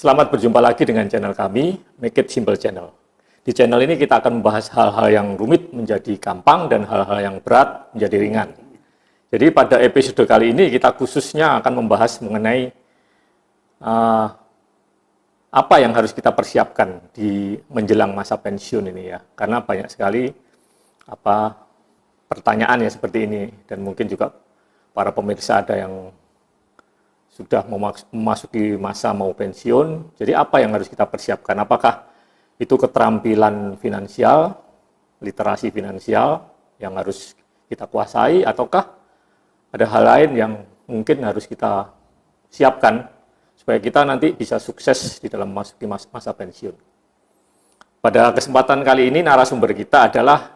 Selamat berjumpa lagi dengan channel kami, Make It Simple Channel. Di channel ini kita akan membahas hal-hal yang rumit menjadi gampang dan hal-hal yang berat menjadi ringan. Jadi pada episode kali ini kita khususnya akan membahas mengenai apa yang harus kita persiapkan di menjelang masa pensiun ini ya. Karena banyak sekali pertanyaan ya seperti ini, dan mungkin juga para pemirsa ada yang sudah memasuki masa mau pensiun. Jadi apa yang harus kita persiapkan? Apakah itu keterampilan finansial, literasi finansial yang harus kita kuasai, ataukah ada hal lain yang mungkin harus kita siapkan supaya kita nanti bisa sukses di dalam memasuki masa pensiun? Pada kesempatan kali ini narasumber kita adalah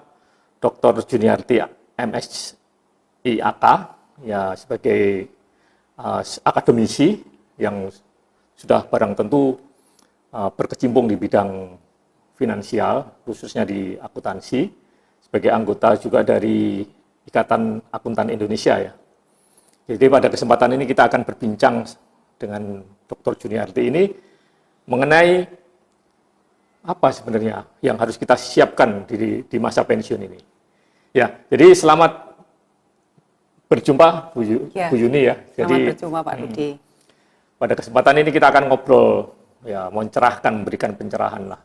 Dr. Juniarti MSIAK, ya, sebagai akademisi yang sudah barang tentu berkecimpung di bidang finansial, khususnya di akuntansi, sebagai anggota juga dari Ikatan Akuntan Indonesia ya. Jadi pada kesempatan ini kita akan berbincang dengan Dr. Juniarti ini mengenai apa sebenarnya yang harus kita siapkan di masa pensiun ini. Ya, jadi selamat berjumpa Bu Yuni ya. Selamat berjumpa Pak Rudi. Pada kesempatan ini kita akan ngobrol ya, mencerahkan, memberikan pencerahan lah.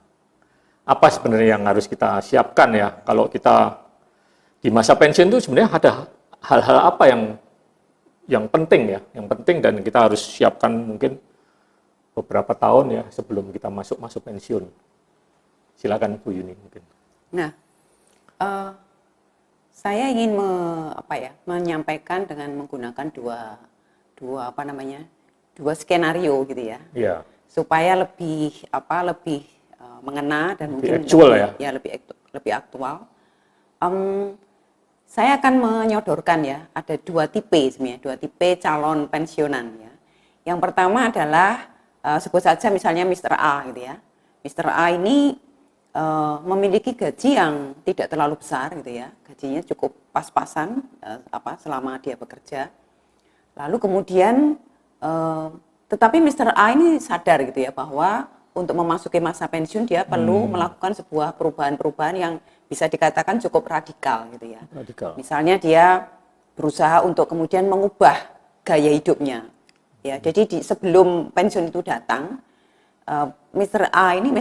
Apa sebenarnya yang harus kita siapkan ya kalau kita di masa pensiun itu sebenarnya ada hal-hal apa yang penting ya, yang penting dan kita harus siapkan mungkin beberapa tahun ya sebelum kita masuk pensiun. Silakan Bu Yuni mungkin. Nah, saya ingin menyampaikan dengan menggunakan dua skenario gitu ya, supaya lebih mengena dan lebih mungkin actual lebih aktual. Saya akan menyodorkan ya, ada dua tipe calon pensiunan ya. Yang pertama adalah sebut saja misalnya Mr. A gitu ya. Mr. A ini memiliki gaji yang tidak terlalu besar gitu ya, gajinya cukup pas-pasan selama dia bekerja. Lalu kemudian tetapi Mr. A ini sadar gitu ya bahwa untuk memasuki masa pensiun dia perlu melakukan sebuah perubahan-perubahan yang bisa dikatakan cukup radikal gitu ya. Radikal. Misalnya dia berusaha untuk kemudian mengubah gaya hidupnya. Ya, jadi sebelum pensiun itu datang, Mr. A ini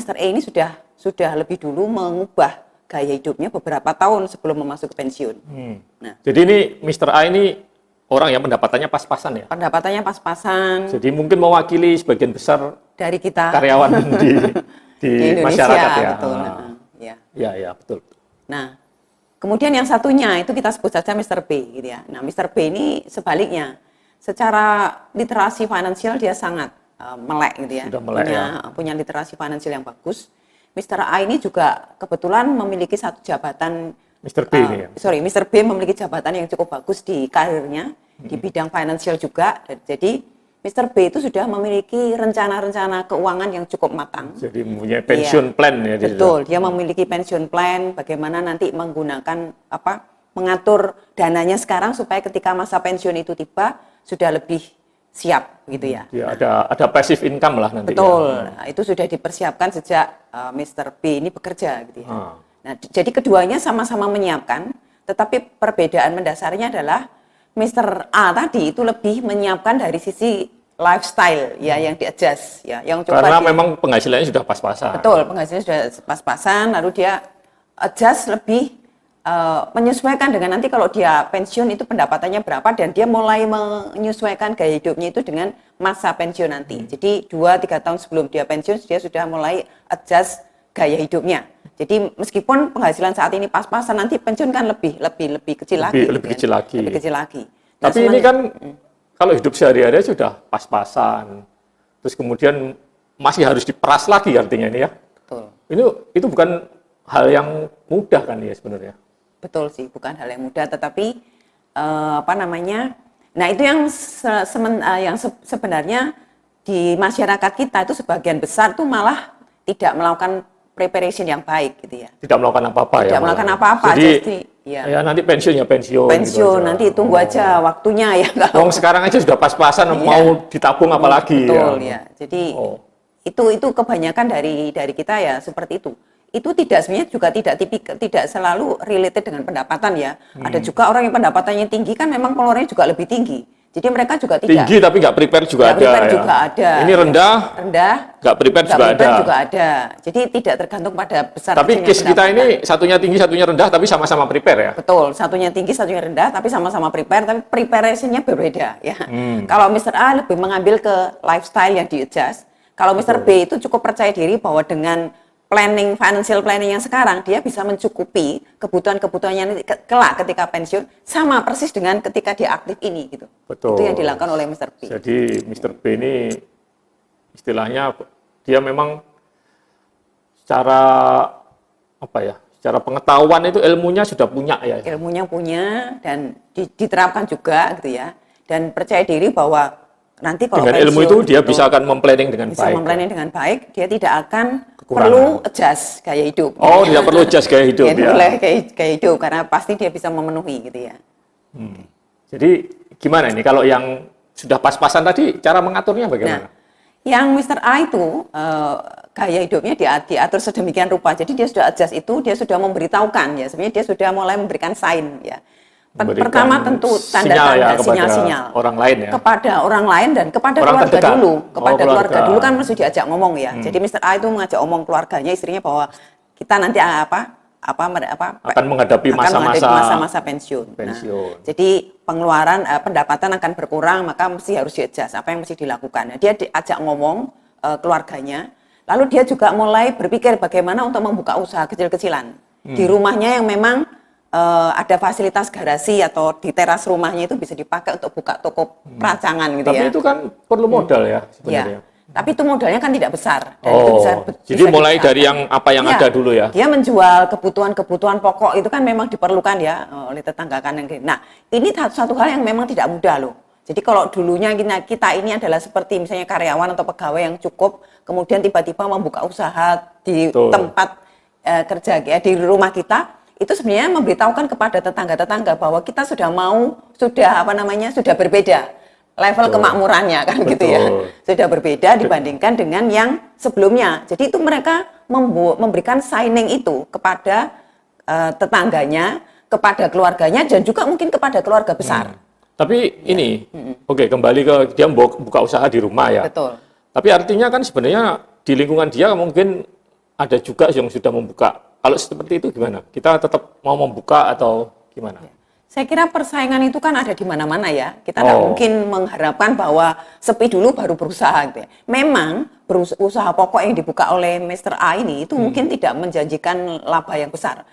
sudah lebih dulu mengubah gaya hidupnya beberapa tahun sebelum memasuki pensiun. Nah, jadi ini Mr. A ini orang yang pendapatannya pas-pasan ya? Pendapatannya pas-pasan. Jadi mungkin mewakili sebagian besar dari kita karyawan di Indonesia, masyarakat ya. Betul. Ya, betul. Nah, kemudian yang satunya itu kita sebut saja Mr. B gitu ya. Nah, Mr. B ini sebaliknya, secara literasi finansial dia sangat melek gitu ya. Punya literasi finansial yang bagus. Mr. A ini juga kebetulan memiliki satu jabatan. Mr. B ini ya? Mr. B memiliki jabatan yang cukup bagus di karirnya, di bidang finansial juga. Jadi Mr. B itu sudah memiliki rencana-rencana keuangan yang cukup matang. Jadi mempunyai pensiun plan ya? Betul, dia memiliki pensiun plan, bagaimana nanti menggunakan mengatur dananya sekarang supaya ketika masa pensiun itu tiba sudah lebih siap gitu ya. Ada passive income lah nanti. Betul, nah, itu sudah dipersiapkan sejak Mr. B ini bekerja gitu ya. Nah, jadi keduanya sama-sama menyiapkan, tetapi perbedaan mendasarnya adalah Mr. A tadi itu lebih menyiapkan dari sisi lifestyle ya, yang di-adjust ya, yang coba karena memang penghasilannya sudah pas-pasan. Betul, penghasilannya sudah pas-pasan, lalu dia adjust lebih menyesuaikan dengan nanti kalau dia pensiun itu pendapatannya berapa, dan dia mulai menyesuaikan gaya hidupnya itu dengan masa pensiun nanti. Jadi 2-3 tahun sebelum dia pensiun dia sudah mulai adjust gaya hidupnya. Jadi meskipun penghasilan saat ini pas-pasan, nanti pensiun kan lebih kecil lagi. Lebih kecil lagi. Nah, tapi ini kan kalau hidup sehari-hari sudah pas-pasan, terus kemudian masih harus diperas lagi artinya ini ya. Betul. Itu bukan hal yang mudah kan ya sebenarnya. Betul sih, bukan hal yang mudah, tetapi nah itu yang sebenarnya di masyarakat kita itu sebagian besar tuh malah tidak melakukan preparation yang baik gitu ya. Tidak melakukan apa-apa ya. Tidak melakukan apa-apa. Jadi ya nanti pensiun pensiun. Pensiun gitu nanti tunggu aja waktunya ya. Wong sekarang aja sudah pas-pasan mau ditabung apalagi. Betul ya. Jadi Itu kebanyakan dari kita ya seperti itu. Itu tidak sebenarnya juga tidak selalu related dengan pendapatan ya. Ada juga orang yang pendapatannya tinggi kan memang pengeluarannya juga lebih tinggi. Jadi mereka juga tidak tinggi tapi nggak prepare juga nggak ada prepare ya. juga ada. Ini rendah nggak prepare nggak juga prepare ada. juga ada. Jadi tidak tergantung pada besar Tapi kecilnya case kita pendapatan. ini satunya tinggi satunya rendah tapi sama-sama prepare ya. Betul, satunya tinggi, satunya rendah, tapi sama-sama prepare, tapi preparation-nya berbeda ya. Kalau Mr. A lebih mengambil ke lifestyle yang di-adjust, kalau Mr. B itu cukup percaya diri bahwa dengan financial planning yang sekarang, dia bisa mencukupi kebutuhan-kebutuhannya kelak ketika pensiun, sama persis dengan ketika dia aktif ini gitu. Betul. Itu yang dilakukan oleh Mr. B. Jadi Mr. B ini istilahnya dia memang secara apa ya? Secara pengetahuan itu ilmunya sudah punya ya. Ilmunya punya dan diterapkan juga gitu ya. Dan percaya diri bahwa nanti kalau dengan pensiun, ilmu itu dia betul, bisa akan memplanning dengan bisa baik. memplanning dengan baik, dia tidak akan Kekurangan. perlu adjust gaya hidup. Oh, tidak perlu adjust gaya hidup ya. Boleh gaya hidup karena pasti dia bisa memenuhi gitu ya. Jadi gimana ini kalau yang sudah pas-pasan tadi cara mengaturnya bagaimana? Nah, yang Mr. A itu gaya hidupnya diatur sedemikian rupa. Jadi dia sudah adjust itu, dia sudah memberitahukan ya. Sebenarnya dia sudah mulai memberikan sign ya. Pertama tentu tanda-tanda sinyal-sinyal orang lain ya. Kepada orang lain dan kepada orang keluarga terdekat. dulu. Kepada keluarga dulu kan mesti diajak ngomong ya. Hmm. Jadi Mr. A itu mengajak ngomong keluarganya, istrinya bahwa kita nanti akan menghadapi masa-masa pensiun. Nah, jadi pengeluaran pendapatan akan berkurang, maka mesti harus di-adjust apa yang mesti dilakukan. Nah, dia diajak ngomong keluarganya, lalu dia juga mulai berpikir bagaimana untuk membuka usaha kecil-kecilan di rumahnya yang memang ada fasilitas garasi atau di teras rumahnya itu bisa dipakai untuk buka toko peracangan gitu ya. Tapi itu kan perlu modal ya sebenarnya. Ya. Tapi itu modalnya kan tidak besar. Dan itu jadi bisa mulai dari yang apa yang ada dulu ya. Dia menjual kebutuhan pokok itu kan memang diperlukan ya oleh tetangga kanan kiri. Nah, ini satu hal yang memang tidak mudah loh. Jadi kalau dulunya kita ini adalah seperti misalnya karyawan atau pegawai yang cukup, kemudian tiba-tiba membuka usaha di tempat kerja di rumah kita, itu sebenarnya memberitahukan kepada tetangga-tetangga bahwa kita sudah berbeda level kemakmurannya kan gitu ya. Sudah berbeda dibandingkan dengan yang sebelumnya. Jadi itu mereka memberikan signing itu kepada tetangganya, kepada keluarganya dan juga mungkin kepada keluarga besar. Tapi ini oke, kembali ke dia buka usaha di rumah ya. Betul. Tapi artinya kan sebenarnya di lingkungan dia mungkin ada juga yang sudah membuka. Kalau seperti itu gimana? Kita tetap mau membuka atau gimana? Saya kira persaingan itu kan ada di mana-mana ya. Kita tidak mungkin mengharapkan bahwa sepi dulu baru berusaha gitu ya. Memang usaha pokok yang dibuka oleh Mr. A ini itu mungkin tidak menjanjikan laba yang besar.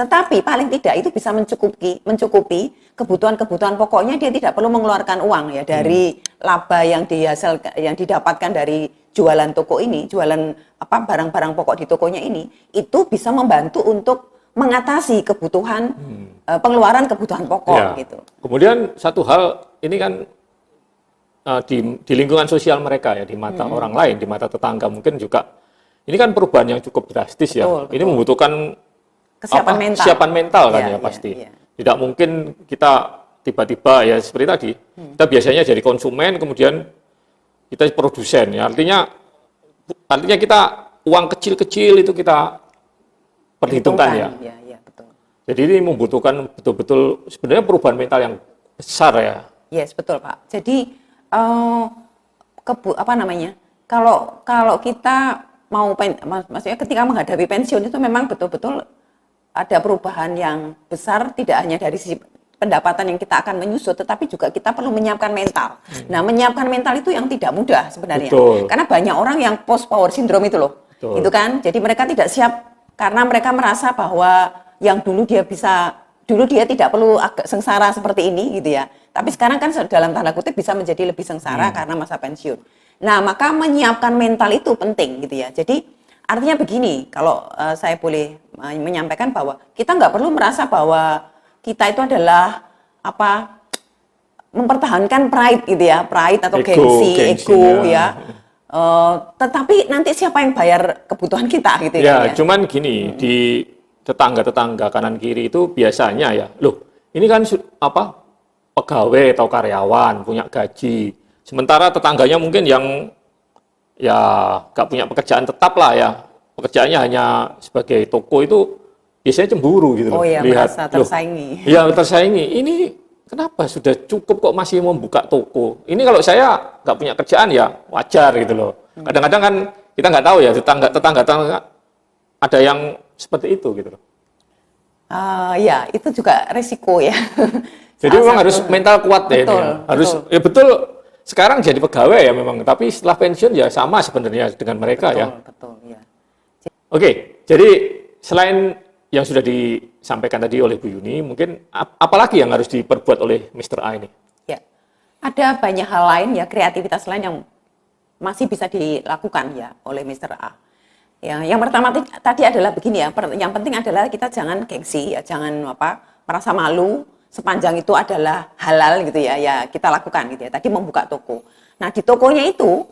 Tetapi paling tidak itu bisa mencukupi kebutuhan-kebutuhan pokoknya, dia tidak perlu mengeluarkan uang ya dari laba yang didapatkan dari jualan toko ini, barang-barang pokok di tokonya ini, itu bisa membantu untuk mengatasi kebutuhan pengeluaran kebutuhan pokok ya. gitu. Kemudian satu hal ini kan di lingkungan sosial mereka ya, di mata orang lain, di mata tetangga mungkin juga ini kan perubahan yang cukup drastis ya. Betul. Ini membutuhkan kesiapan mental kan ya pasti. Tidak mungkin kita tiba-tiba ya seperti tadi. Kita biasanya jadi konsumen kemudian kita produsen ya. Artinya kita uang kecil-kecil itu kita perhitungkan ya. Iya, betul. Jadi ini membutuhkan betul-betul sebenarnya perubahan mental yang besar ya. Yes, betul Pak. Jadi kalau kita mau maksudnya ketika menghadapi pensiun itu memang betul-betul ada perubahan yang besar, tidak hanya dari sisi pendapatan yang kita akan menyusut, tetapi juga kita perlu menyiapkan mental. Nah, menyiapkan mental itu yang tidak mudah sebenarnya. Betul. Karena banyak orang yang post power syndrome itu loh. Betul. Itu kan. Jadi mereka tidak siap karena mereka merasa bahwa yang dulu dia tidak perlu agak sengsara seperti ini gitu ya. Tapi sekarang kan dalam tanda kutip bisa menjadi lebih sengsara karena masa pensiun. Nah, maka menyiapkan mental itu penting gitu ya. Jadi artinya begini, kalau saya boleh menyampaikan bahwa kita nggak perlu merasa bahwa kita itu adalah mempertahankan pride gitu ya, pride atau gengsi, ego ya. Tetapi nanti siapa yang bayar kebutuhan kita gitu ya. Cuman gini, di tetangga-tetangga kanan kiri itu biasanya ya, loh ini kan pegawai atau karyawan punya gaji, sementara tetangganya mungkin yang ya nggak punya pekerjaan tetap lah ya, pekerjaannya hanya sebagai toko itu biasanya cemburu gitu Oh loh. ya, Lihat, merasa loh, tersaingi. ya tersaingi. Ini kenapa sudah cukup kok masih membuka toko? Ini kalau saya nggak punya kerjaan ya wajar gitu loh. Kadang-kadang kan kita nggak tahu ya tetangga ada yang seperti itu gitu loh. Ya, itu juga resiko ya. Jadi Salah memang satu. harus mental kuat ya ini Betul, ya. Harus betul. ya betul sekarang jadi pegawai ya memang, tapi setelah pensiun ya sama sebenarnya dengan mereka ya. Betul, ya. Oke, jadi selain yang sudah disampaikan tadi oleh Bu Yuni, mungkin apalagi yang harus diperbuat oleh Mr. A ini? Ya, ada banyak hal lain ya, kreativitas lain yang masih bisa dilakukan ya oleh Mr. A. Yang pertama tadi adalah begini ya, yang penting adalah kita jangan gengsi ya, jangan merasa malu sepanjang itu adalah halal gitu ya, ya kita lakukan gitu ya. Tadi membuka toko. Nah di tokonya itu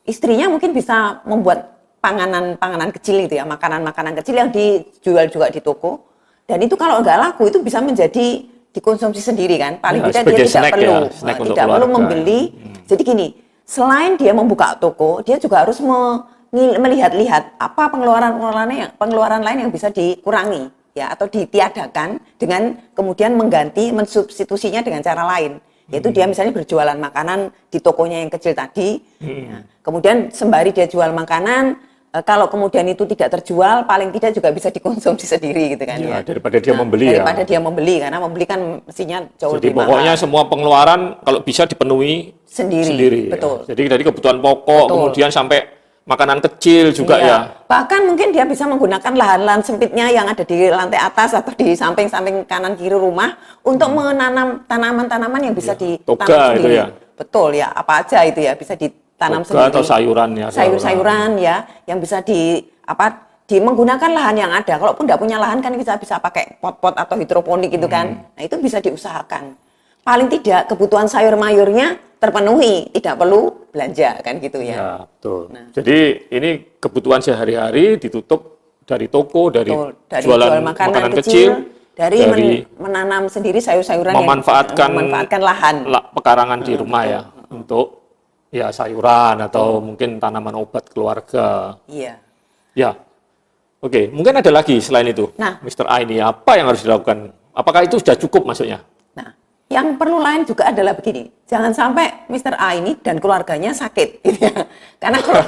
istrinya mungkin bisa membuat panganan kecil gitu ya, makanan kecil yang dijual juga di toko. Dan itu kalau nggak laku itu bisa menjadi dikonsumsi sendiri kan, paling Ya, tidak dia sebagai tidak snack perlu ya, snack untuk tidak perlu keluarga. membeli. Jadi gini, selain dia membuka toko, dia juga harus melihat-lihat apa pengeluaran lain yang bisa dikurangi ya atau ditiadakan dengan kemudian mensubstitusinya dengan cara lain, yaitu dia misalnya berjualan makanan di tokonya yang kecil tadi. Ya. Kemudian sembari dia jual makanan, kalau kemudian itu tidak terjual, paling tidak juga bisa dikonsumsi sendiri gitu kan ya. Daripada dia membeli daripada dia membeli, karena membeli kan mestinya jauh Jadi lebih mahal. pokoknya semua pengeluaran kalau bisa dipenuhi Sendiri, ya. betul. Jadi dari kebutuhan pokok, Betul. kemudian sampai makanan kecil juga Iya. ya. Bahkan mungkin dia bisa menggunakan lahan-lahan sempitnya yang ada di lantai atas atau di samping-samping kanan kiri rumah untuk menanam tanaman-tanaman yang bisa ditanam Toga itu sendiri. ya. Betul ya, apa aja itu ya bisa ditanam Toga sendiri. atau sayuran ya. Sayur-sayuran ya yang bisa menggunakan lahan yang ada. Kalaupun tidak punya lahan kan kita bisa pakai pot-pot atau hidroponik gitu kan. Nah, itu bisa diusahakan. Paling tidak kebutuhan sayur mayurnya terpenuhi, tidak perlu belanja kan gitu ya. Ya, betul. Jadi ini kebutuhan sehari-hari ditutup dari toko, dari jualan makanan kecil, dari menanam sendiri sayur-sayuran memanfaatkan lahan. Pekarangan di rumah ya untuk ya sayuran atau mungkin tanaman obat keluarga. Iya. Ya. Oke, mungkin ada lagi selain itu. Nah, Mr. A ini apa yang harus dilakukan? Apakah itu sudah cukup maksudnya? Nah, yang perlu lain juga adalah begini, jangan sampai Mr. A ini dan keluarganya sakit, gitu ya. Karena kalau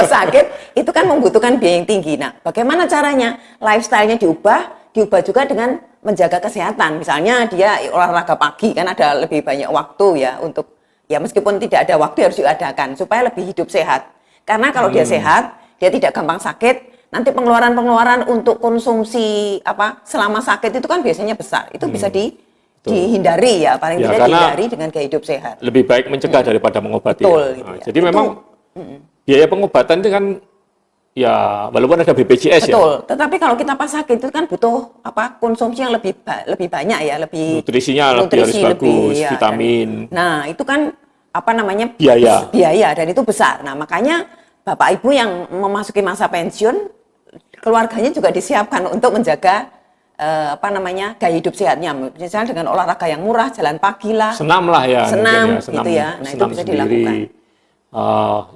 sakit itu kan membutuhkan biaya yang tinggi. Nah, bagaimana caranya? Lifestyle-nya diubah juga dengan menjaga kesehatan. Misalnya dia olahraga pagi, kan ada lebih banyak waktu ya untuk, ya meskipun tidak ada waktu harus diadakan supaya lebih hidup sehat. Karena kalau dia sehat, dia tidak gampang sakit. Nanti pengeluaran untuk konsumsi selama sakit itu kan biasanya besar. Itu bisa dihindari ya, paling tidak dihindari dengan gaya hidup sehat. Lebih baik mencegah daripada mengobati. Betul, gitu ya. Jadi memang biaya pengobatan itu kan ya walaupun ada BPJS ya. Betul, tetapi kalau kita pas sakit itu kan butuh konsumsi yang lebih banyak ya, lebih nutrisinya lebih harus bagus, ya, vitamin. Nah, itu kan biaya dan itu besar. Nah, makanya Bapak Ibu yang memasuki masa pensiun, keluarganya juga disiapkan untuk menjaga gaya hidup sehatnya, misalnya dengan olahraga yang murah, jalan pagi lah, senam lah ya, senam, mungkin gitu ya. Nah, itu bisa sendiri, dilakukan.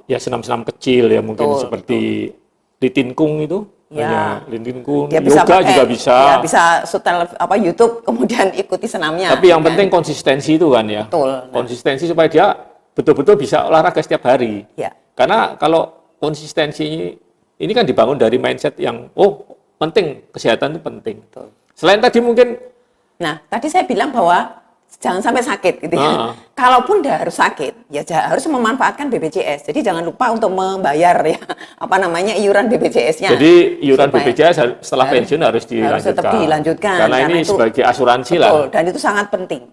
Ya senam-senam kecil ya mungkin seperti litinkung itu, Ya. litinkung, Dia bisa yoga juga bisa. Ya, bisa setel YouTube kemudian ikuti senamnya. Tapi yang kan? penting konsistensi itu kan ya. Betul. Nah. Konsistensi supaya dia betul-betul bisa olahraga setiap hari. Ya. Karena kalau konsistensi ini kan dibangun dari mindset yang penting, kesehatan itu penting. Betul. Selain tadi mungkin, nah tadi saya bilang bahwa jangan sampai sakit gitu ya. Kalaupun dia harus sakit, ya harus memanfaatkan BPJS. Jadi jangan lupa untuk membayar ya iuran BPJS-nya. Jadi iuran BPJS setelah pensiun harus dilanjutkan. Harus tetap dilanjutkan. Karena ini itu, sebagai asuransi betul, lah. dan itu sangat penting.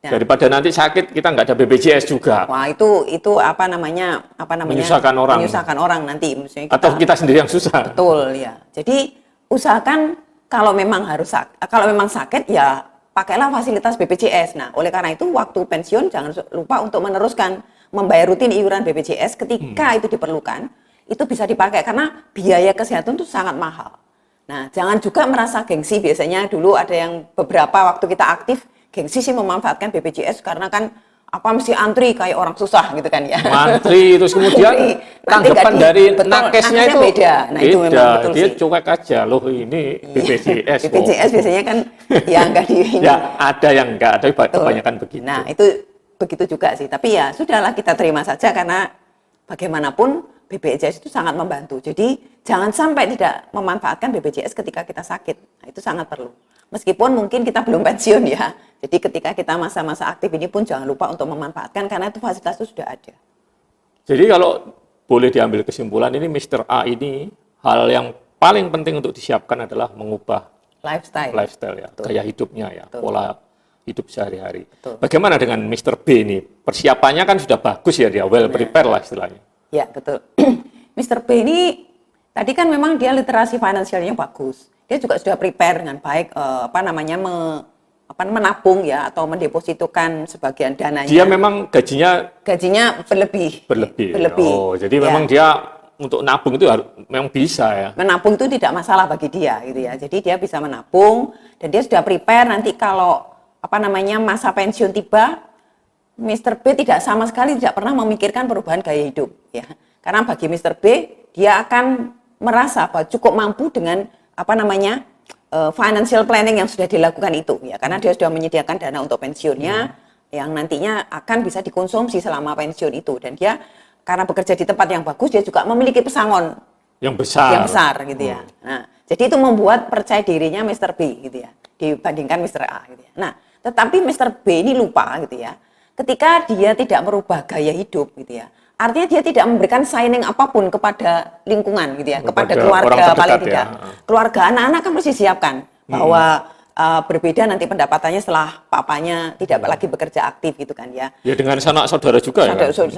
Nah, daripada nanti sakit kita nggak ada BPJS juga. Wah itu menyusahkan orang nanti. Atau kita sendiri yang susah. Betul ya. Jadi usahakan kalau memang sakit ya pakailah fasilitas BPJS. Nah, oleh karena itu waktu pensiun jangan lupa untuk meneruskan membayar rutin iuran BPJS ketika itu diperlukan. Itu bisa dipakai karena biaya kesehatan itu sangat mahal. Nah, jangan juga merasa gengsi. Biasanya dulu ada yang beberapa waktu kita aktif gengsi sih memanfaatkan BPJS karena kan mesti antri kayak orang susah gitu kan ya. Mantri, terus kemudian tanggapan dari nakesnya itu beda. Nah, itu memang betul dia sih. cuek aja, loh ini BPJS. BPJS biasanya kan ya enggak di ini. Ya ada yang enggak, tapi kebanyakan begitu. Nah, itu begitu juga sih. Tapi ya sudahlah, kita terima saja karena bagaimanapun BPJS itu sangat membantu. Jadi jangan sampai tidak memanfaatkan BPJS ketika kita sakit. Nah, itu sangat perlu. Meskipun mungkin kita belum pensiun ya. Jadi ketika kita masa-masa aktif ini pun jangan lupa untuk memanfaatkan karena itu fasilitas itu sudah ada. Jadi kalau boleh diambil kesimpulan, ini Mr. A ini hal yang paling penting untuk disiapkan adalah mengubah lifestyle ya, Betul. gaya hidupnya ya, Betul. pola hidup sehari-hari. Betul. Bagaimana dengan Mr. B ini? Persiapannya kan sudah bagus ya, dia well prepared lah istilahnya. Ya, betul. Mr. B ini tadi kan memang dia literasi finansialnya bagus. Dia juga sudah prepare dengan baik menabung ya atau mendepositokan sebagian dananya. Dia memang gajinya berlebih. Oh, jadi Ya. memang dia untuk nabung itu memang bisa ya. Menabung itu tidak masalah bagi dia gitu ya. Jadi dia bisa menabung dan dia sudah prepare nanti kalau masa pensiun tiba, Mr. B tidak sama sekali tidak pernah memikirkan perubahan gaya hidup ya. Karena bagi Mr. B dia akan merasa bahwa cukup mampu dengan financial planning yang sudah dilakukan itu ya, karena dia sudah menyediakan dana untuk pensiunnya yang nantinya akan bisa dikonsumsi selama pensiun itu, dan dia karena bekerja di tempat yang bagus dia juga memiliki pesangon yang besar gitu ya. Nah, jadi itu membuat percaya dirinya Mr. B gitu ya dibandingkan Mr. A gitu ya. Nah, tetapi Mr. B ini lupa gitu ya. Ketika dia tidak merubah gaya hidup gitu ya. Artinya dia tidak memberikan signing apapun kepada lingkungan gitu ya, kepada keluarga paling tidak. Ya. Keluarga, anak-anak kan mesti siapkan bahwa berbeda nanti pendapatannya setelah papanya tidak lagi bekerja aktif gitu kan ya. Ya dengan sanak saudara juga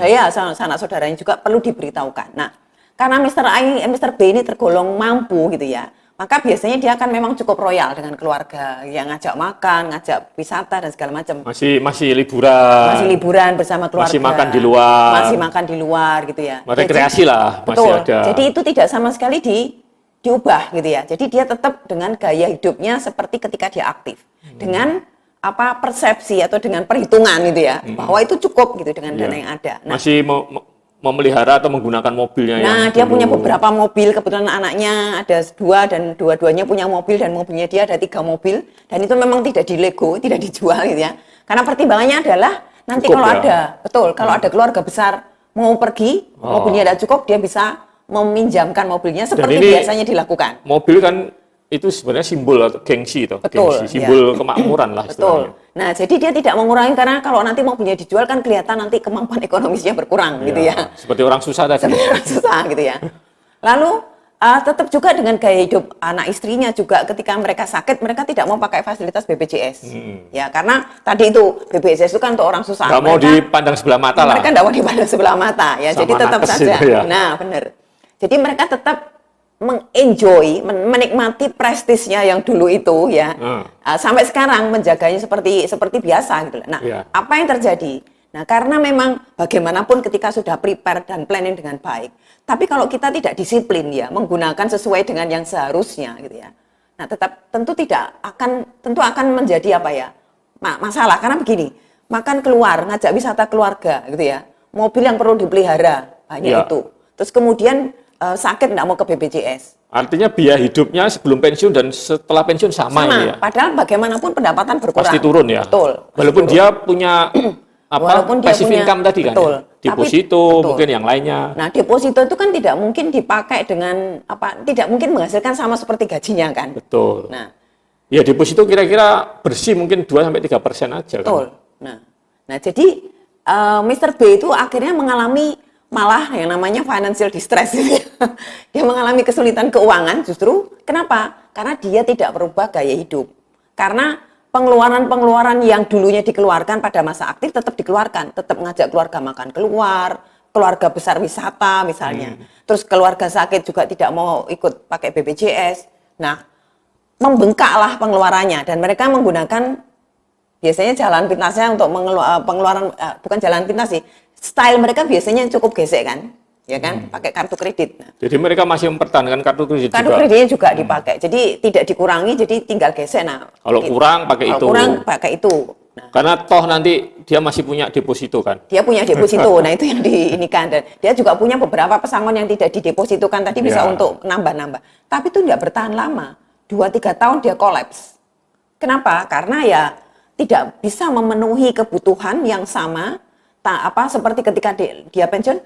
ya. Sanak saudaranya juga perlu diberitahukan. Nah, karena Mr. B ini tergolong mampu gitu ya. Maka biasanya dia akan memang cukup royal dengan keluarga, yang ngajak makan, ngajak wisata dan segala macam. Masih liburan bersama keluarga. Masih makan di luar gitu ya. Rekreasi lah masih betul. ada. Jadi itu tidak sama sekali diubah gitu ya. Jadi dia tetap dengan gaya hidupnya seperti ketika dia aktif. Dengan persepsi atau dengan perhitungan gitu ya, bahwa itu cukup gitu dengan dana yang ada. Nah, masih memelihara atau menggunakan mobilnya. Nah, dia punya beberapa mobil, kebetulan anaknya ada 2 dan dua-duanya punya mobil, dan mobilnya dia ada 3 mobil, dan itu memang tidak dilego, tidak dijual gitu ya. Karena pertimbangannya adalah nanti cukup kalau ada keluarga besar mau pergi, mobilnya tidak cukup, dia bisa meminjamkan mobilnya seperti biasanya dilakukan. Mobil kan itu sebenarnya simbol atau gengsi simbol kemakmuran lah istilahnya. Nah, jadi dia tidak mengurangi, karena kalau nanti mobilnya dijual kan kelihatan nanti kemampuan ekonomisnya berkurang gitu ya. Seperti orang susah tadi. Seperti orang susah gitu ya. Lalu tetap juga dengan gaya hidup anak istrinya juga, ketika mereka sakit mereka tidak mau pakai fasilitas BPJS. Ya, karena tadi itu BPJS itu kan untuk orang susah. Nggak mau dipandang sebelah mata lah. Mereka nggak mau dipandang sebelah mata ya. Jadi tetap saja. Ya. Nah, benar. Jadi mereka tetap menikmati prestisnya yang dulu itu ya, sampai sekarang menjaganya seperti biasa gitu. Nah, apa yang terjadi? Nah, karena memang bagaimanapun ketika sudah prepare dan planning dengan baik, tapi kalau kita tidak disiplin ya, menggunakan sesuai dengan yang seharusnya gitu ya. Nah, tentu akan menjadi masalah, karena begini, makan keluar, ngajak wisata keluarga gitu ya, mobil yang perlu dipelihara banyak itu, terus kemudian sakit tidak mau ke BPJS. Artinya biaya hidupnya sebelum pensiun dan setelah pensiun sama ya. Padahal bagaimanapun pendapatan berkurang. Pasti turun ya. Betul. Walaupun dia punya passive income tadi kan. Betul. Ya? Deposito mungkin yang lainnya. Nah, deposito itu kan tidak mungkin dipakai dengan tidak mungkin menghasilkan sama seperti gajinya kan. Betul. Nah, ya deposito kira-kira bersih mungkin 2-3% aja kan. Betul. Nah, jadi Mr. B itu akhirnya mengalami malah yang namanya financial distress. Dia mengalami kesulitan keuangan justru. Kenapa? Karena dia tidak berubah gaya hidup. Karena pengeluaran-pengeluaran yang dulunya dikeluarkan pada masa aktif tetap dikeluarkan. Tetap ngajak keluarga makan keluar, keluarga besar wisata misalnya. Terus keluarga sakit juga tidak mau ikut pakai BPJS. Nah, membengkaklah pengeluarannya, dan mereka menggunakan biasanya jalan pintasnya untuk pengeluaran, bukan jalan pintas sih, style mereka biasanya cukup gesek kan, ya kan, pakai kartu kredit. Nah, jadi mereka masih mempertahankan kartu kredit kartu kreditnya juga dipakai, jadi tidak dikurangi, jadi tinggal gesek. Nah, kalau kurang pakai itu. Kurang pakai itu. Karena toh nanti dia masih punya deposito kan. Dia punya deposito, nah itu yang diinikan, dan dia juga punya beberapa pesangon yang tidak didepositokan tadi bisa untuk nambah-nambah. Tapi itu tidak bertahan lama, 2-3 tahun dia kolaps. Kenapa? Karena ya tidak bisa memenuhi kebutuhan yang sama, seperti ketika dia pensiun,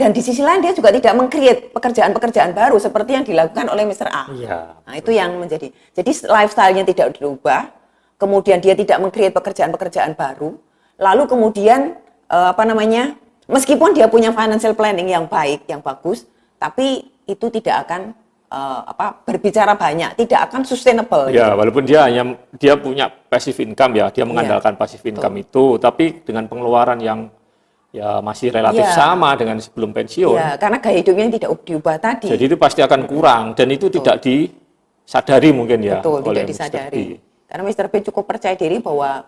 dan di sisi lain dia juga tidak meng-create pekerjaan-pekerjaan baru seperti yang dilakukan oleh Mr. A. Nah itu yang menjadi. Jadi lifestyle-nya tidak dirubah. Kemudian dia tidak meng-create pekerjaan-pekerjaan baru, lalu kemudian meskipun dia punya financial planning yang baik, yang bagus, tapi itu tidak akan berbicara banyak, tidak akan sustainable. Ya, gitu. Walaupun dia punya passive income ya, dia mengandalkan passive income itu, tapi dengan pengeluaran yang ya masih relatif sama dengan sebelum pensiun. Ya, karena gaya hidupnya yang tidak diubah tadi. Jadi itu pasti akan kurang dan itu tidak disadari mungkin ya. Betul, tidak disadari. Karena Mr. B cukup percaya diri bahwa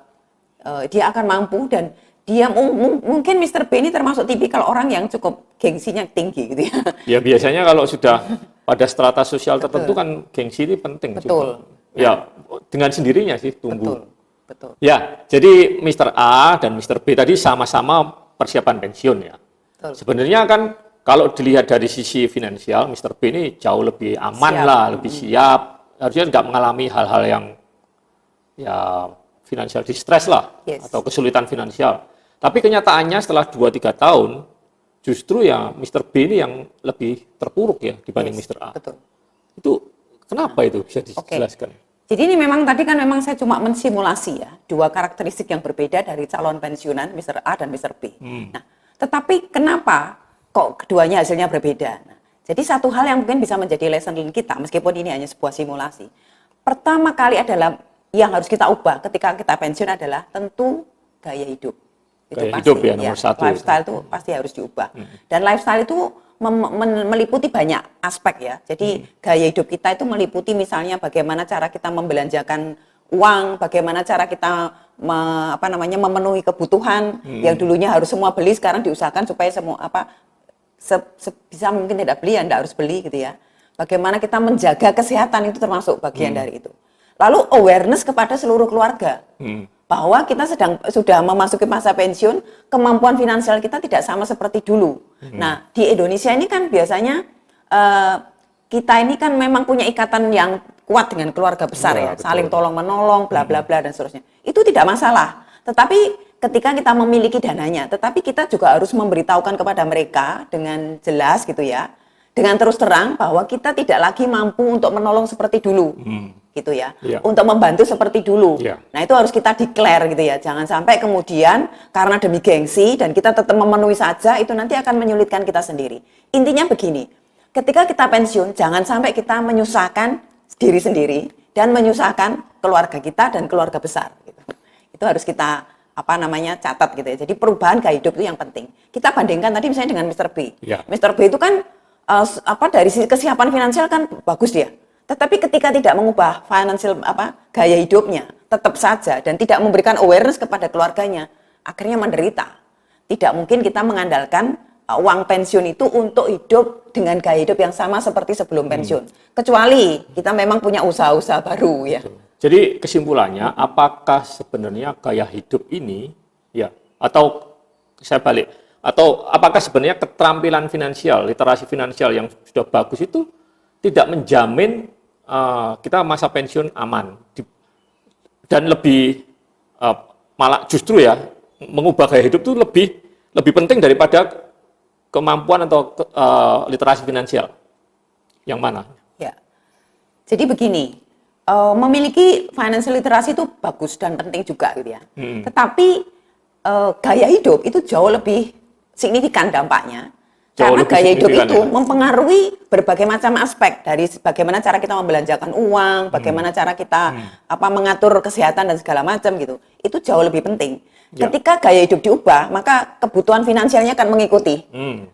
dia akan mampu, dan dia mungkin Mr. B ini termasuk tipikal orang yang cukup gengsinya tinggi gitu ya. Ya biasanya kalau sudah pada strata sosial tertentu kan gengsi ini penting. Betul. Juga. Ya dengan sendirinya sih tumbuh. Betul. Ya jadi Mr. A dan Mr. B tadi sama-sama persiapan pensiun ya. Betul. Sebenarnya kan kalau dilihat dari sisi finansial, Mr. B ini jauh lebih aman lebih siap. Harusnya nggak mengalami hal-hal yang ya financial distress lah, atau kesulitan finansial. Tapi kenyataannya setelah 2-3 tahun, justru ya Mr. B ini yang lebih terpuruk ya dibanding Mr. A. Betul. Itu kenapa itu bisa dijelaskan? Jadi ini memang tadi kan memang saya cuma mensimulasi ya, dua karakteristik yang berbeda dari calon pensiunan Mr. A dan Mr. B. Nah, tetapi kenapa kok keduanya hasilnya berbeda? Nah, jadi satu hal yang mungkin bisa menjadi lesson learned kita, meskipun ini hanya sebuah simulasi. Pertama kali adalah yang harus kita ubah ketika kita pensiun adalah tentu gaya hidup. Itu gaya pasti, hidup ya nomor satu. Lifestyle itu pasti harus diubah. Dan lifestyle itu meliputi banyak aspek ya. Jadi gaya hidup kita itu meliputi misalnya bagaimana cara kita membelanjakan uang, bagaimana cara kita memenuhi kebutuhan yang dulunya harus semua beli, sekarang diusahakan supaya semua sebisa mungkin tidak beli, tidak harus beli gitu ya. Bagaimana kita menjaga kesehatan itu termasuk bagian dari itu. Lalu awareness kepada seluruh keluarga bahwa kita sudah memasuki masa pensiun, kemampuan finansial kita tidak sama seperti dulu. Nah di Indonesia ini kan biasanya kita ini kan memang punya ikatan yang kuat dengan keluarga besar ya, saling tolong menolong, bla bla bla dan seterusnya. Itu tidak masalah. Tetapi ketika kita memiliki dananya, tetapi kita juga harus memberitahukan kepada mereka dengan jelas gitu ya, dengan terus terang bahwa kita tidak lagi mampu untuk menolong seperti dulu. Gitu ya, untuk membantu seperti dulu. Nah itu harus kita declare gitu ya, jangan sampai kemudian karena demi gengsi dan kita tetap memenuhi saja, itu nanti akan menyulitkan kita sendiri. Intinya begini, ketika kita pensiun jangan sampai kita menyusahkan diri sendiri dan menyusahkan keluarga kita dan keluarga besar. Gitu. Itu harus kita catat gitu ya. Jadi perubahan gaya hidup itu yang penting. Kita bandingkan tadi misalnya dengan Mr. B. Mr. B itu kan dari sisi kesiapan finansial kan bagus dia. Tetapi ketika tidak mengubah financial gaya hidupnya, tetap saja dan tidak memberikan awareness kepada keluarganya, akhirnya menderita. Tidak mungkin kita mengandalkan uang pensiun itu untuk hidup dengan gaya hidup yang sama seperti sebelum pensiun. Kecuali kita memang punya usaha-usaha baru ya. Jadi kesimpulannya, apakah sebenarnya gaya hidup ini atau apakah sebenarnya keterampilan finansial, literasi finansial yang sudah bagus itu tidak menjamin kita masa pensiun aman dan lebih malah justru ya mengubah gaya hidup itu lebih penting daripada kemampuan atau literasi finansial. Yang mana? Ya. Jadi begini, memiliki financial literasi itu bagus dan penting juga gitu ya. Tetapi gaya hidup itu jauh lebih signifikan dampaknya. Karena gaya hidup itu mempengaruhi berbagai macam aspek, dari bagaimana cara kita membelanjakan uang, bagaimana cara kita mengatur kesehatan dan segala macam gitu. Itu jauh lebih penting. Ketika gaya hidup diubah, maka kebutuhan finansialnya akan mengikuti.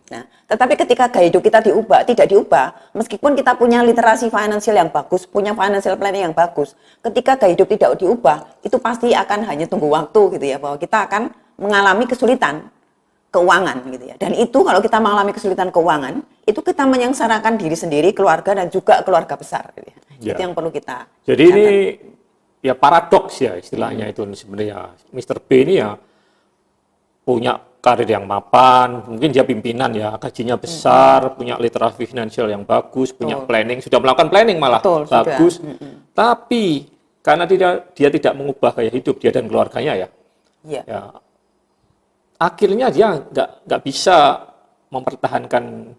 Nah, tetapi ketika gaya hidup kita tidak diubah, meskipun kita punya literasi finansial yang bagus, punya financial planning yang bagus, ketika gaya hidup tidak diubah, itu pasti akan hanya tunggu waktu gitu ya, bahwa kita akan mengalami kesulitan keuangan gitu ya. Dan itu kalau kita mengalami kesulitan keuangan, itu kita menyengsarakan diri sendiri, keluarga dan juga keluarga besar gitu ya. Itu yang perlu kita Jadi ini ya paradoks ya istilahnya itu sebenarnya. Mr. B ini ya punya karir yang mapan, mungkin dia pimpinan ya, gajinya besar, punya literasi finansial yang bagus, punya planning, sudah melakukan planning malah bagus. Tapi karena dia tidak mengubah gaya hidup dia dan keluarganya ya akhirnya dia nggak bisa mempertahankan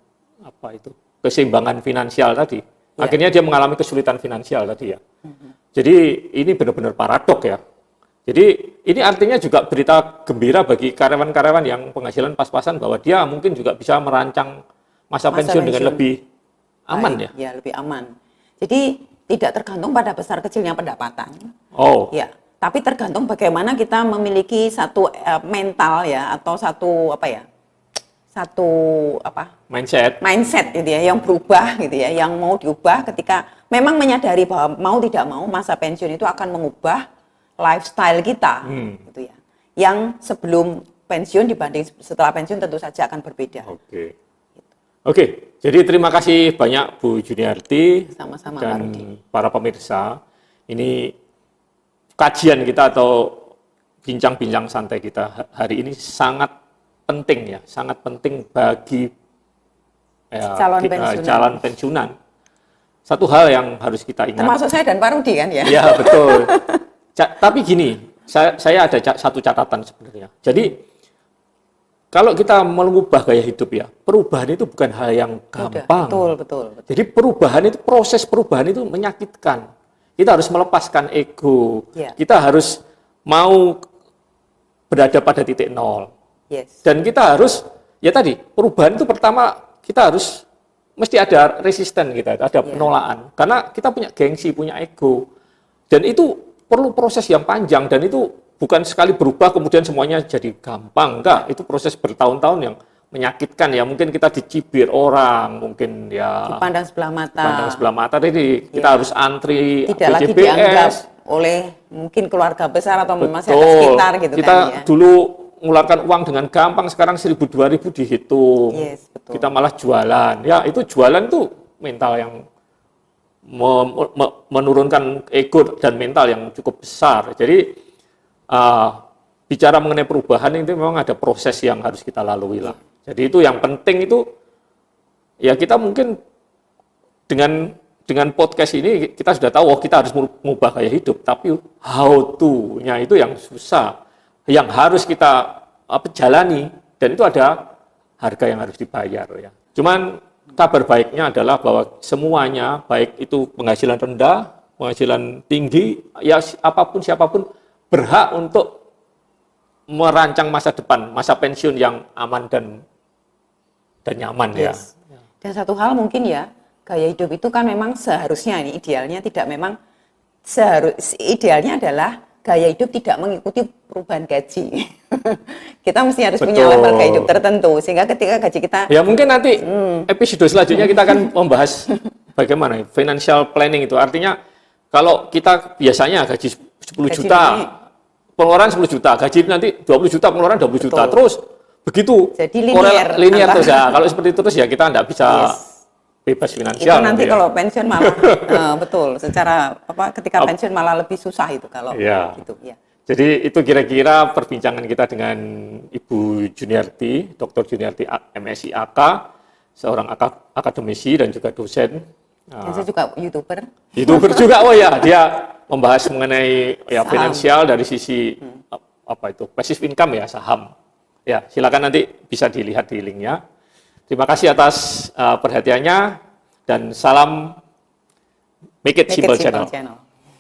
keseimbangan finansial tadi. Akhirnya dia mengalami kesulitan finansial tadi ya. Jadi ini benar-benar paradok ya. Jadi ini artinya juga berita gembira bagi karyawan-karyawan yang penghasilan pas-pasan bahwa dia mungkin juga bisa merancang masa pensiun dengan lebih aman. Baik, ya, lebih aman. Jadi tidak tergantung pada besar kecilnya pendapatan. Ya, tapi tergantung bagaimana kita memiliki satu mental ya atau satu mindset gitu ya yang berubah gitu ya, yang mau diubah ketika memang menyadari bahwa mau tidak mau masa pensiun itu akan mengubah lifestyle kita gitu ya. Yang sebelum pensiun dibanding setelah pensiun tentu saja akan berbeda. Oke. Jadi terima kasih banyak Bu Juniarti sama-sama dan para pemirsa. Ini kajian kita atau bincang-bincang santai kita hari ini sangat penting ya, sangat penting bagi calon pensiunan. Satu hal yang harus kita ingat. Termasuk saya dan Pak Rudi kan ya? Ya betul. Tapi gini, saya ada satu catatan sebenarnya. Jadi kalau kita mengubah gaya hidup ya, perubahan itu bukan hal yang gampang. Betul. Jadi proses perubahan itu menyakitkan. Kita harus melepaskan ego. Kita harus mau berada pada titik nol. Dan kita harus, ya tadi, perubahan itu pertama kita harus mesti ada resisten kita, ada penolakan. Karena kita punya gengsi, punya ego. Dan itu perlu proses yang panjang dan itu bukan sekali berubah kemudian semuanya jadi gampang. Enggak, itu proses bertahun-tahun yang menyakitkan ya. Mungkin kita dicibir orang, mungkin ya dipandang sebelah mata. Jadi kita harus antri tidak lagi dianggap oleh mungkin keluarga besar atau masyarakat sekitar gitu kita kan ya. Dulu mengeluarkan uang dengan gampang, sekarang 1.000 2.000 dihitung. Betul. Kita malah jualan. Ya, itu jualan tuh mental yang menurunkan ego dan mental yang cukup besar. Jadi bicara mengenai perubahan itu memang ada proses yang harus kita lalui lah. Jadi itu yang penting itu ya kita mungkin dengan podcast ini kita sudah tahu kita harus mengubah gaya hidup, tapi how to-nya itu yang susah, yang harus kita jalani dan itu ada harga yang harus dibayar ya. Cuman kabar baiknya adalah bahwa semuanya baik itu penghasilan rendah, penghasilan tinggi, ya siapapun berhak untuk merancang masa depan, masa pensiun yang aman dan nyaman ya. Dan satu hal mungkin ya, gaya hidup itu kan memang seharusnya ini idealnya tidak memang idealnya adalah gaya hidup tidak mengikuti perubahan gaji. Kita mesti harus punya level gaya hidup tertentu sehingga ketika gaji kita mungkin nanti episode selanjutnya kita akan membahas bagaimana financial planning itu. Artinya kalau kita biasanya gaji 10 juta, pengeluaran 10 juta, gaji nanti 20 juta, pengeluaran 20 juta. Terus begitu. Jadi linear terus ya. Kalau seperti itu terus ya kita tidak bisa bebas finansial. Itu nanti kalau pensiun malah betul. Secara ketika pensiun malah lebih susah itu kalau gitu ya. Jadi itu kira-kira perbincangan kita dengan Ibu Juniarti, Dr. Juniarti MSI AK, seorang akademisi dan juga dosen. Dan saya juga YouTuber juga, dia membahas mengenai finansial dari sisi passive income ya, saham. Ya, silakan nanti bisa dilihat di linknya. Terima kasih atas perhatiannya dan salam Make It Simple Channel.